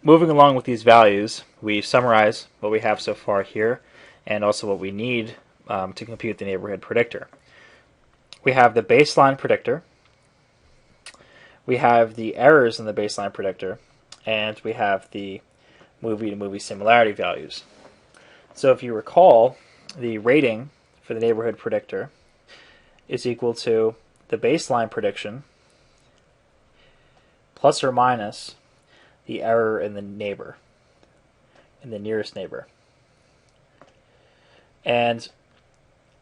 moving along with these values, we summarize what we have so far here and also what we need to compute the neighborhood predictor. We have the baseline predictor, we have the errors in the baseline predictor, and we have the movie-to-movie similarity values. So if you recall, the rating for the neighborhood predictor is equal to the baseline prediction plus or minus the error in the neighbor, in the nearest neighbor. And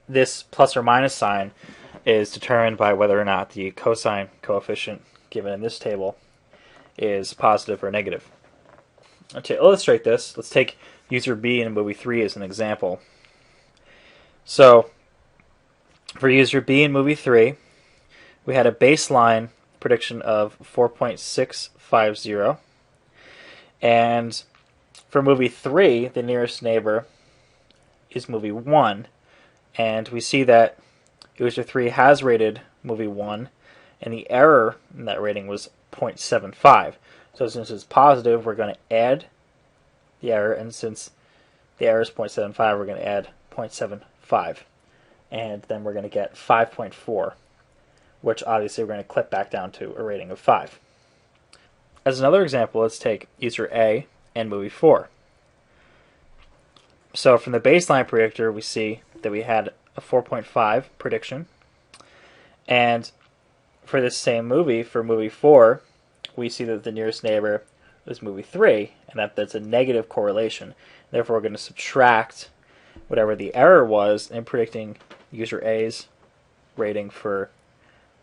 this plus or minus sign is determined by whether or not the cosine coefficient given in this table is positive or negative. To illustrate this, let's take user B in movie 3 as an example. So, for user B in movie 3, we had a baseline prediction of 4.650, and for movie 3, the nearest neighbor is movie 1, and we see that user 3 has rated movie 1, and the error in that rating was 0.75. So since it's positive, we're going to add the error, and since the error is 0.75, we're going to add 0.75. And then we're going to get 5.4, which obviously we're going to clip back down to a rating of 5. As another example, let's take user A and movie 4. So from the baseline predictor, we see that we had a 4.5 prediction. And for this same movie, for movie 4, we see that the nearest neighbor is movie 3, and that's a negative correlation. Therefore, we're going to subtract whatever the error was in predicting user A's rating for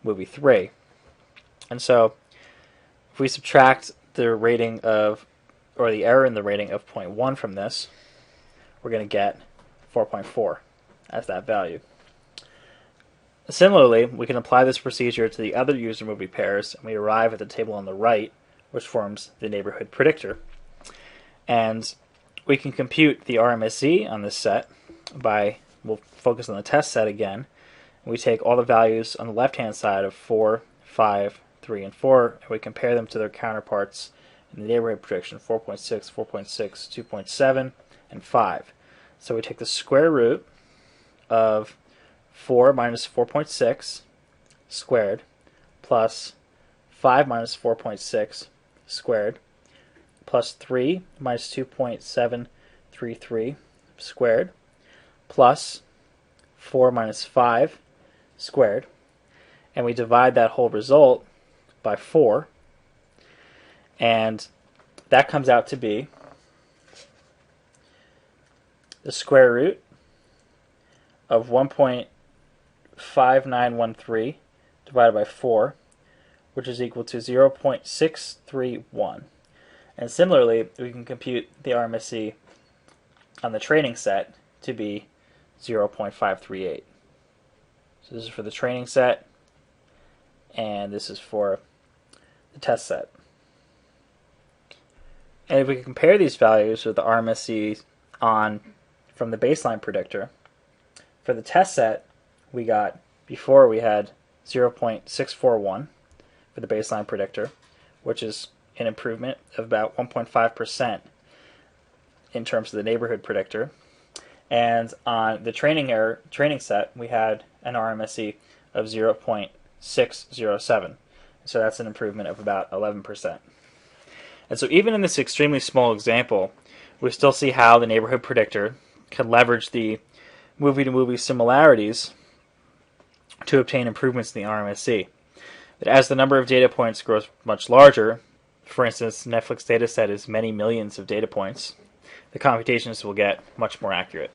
movie 3. And so, if we subtract the rating of, or the error in the rating of 0.1 from this, we're going to get 4.4 as that value. Similarly, we can apply this procedure to the other user movie pairs, and we arrive at the table on the right, which forms the neighborhood predictor. And we can compute the RMSE on this set by, we'll focus on the test set again. We take all the values on the left-hand side of 4, 5, 3, and 4, and we compare them to their counterparts in the neighborhood prediction, 4.6, 4.6, 2.7, and 5. So we take the square root of 4 minus 4.6 squared plus 5 minus 4.6 squared plus 3 minus 2.733 squared plus 4 minus 5 squared, and we divide that whole result by 4, and that comes out to be the square root of 1.5913 divided by 4, which is equal to 0.631. And similarly, we can compute the RMSE on the training set to be 0.538. So this is for the training set, and this is for the test set. And if we compare these values with the RMSE from the baseline predictor, for the test set, we got, before we had 0.641 for the baseline predictor, which is an improvement of about 1.5% in terms of the neighborhood predictor. And on the training set, we had an RMSE of 0.607. So that's an improvement of about 11%. And so even in this extremely small example, we still see how the neighborhood predictor can leverage the movie-to-movie similarities to obtain improvements in the RMSE. But as the number of data points grows much larger, for instance, Netflix dataset is many millions of data points, the computations will get much more accurate.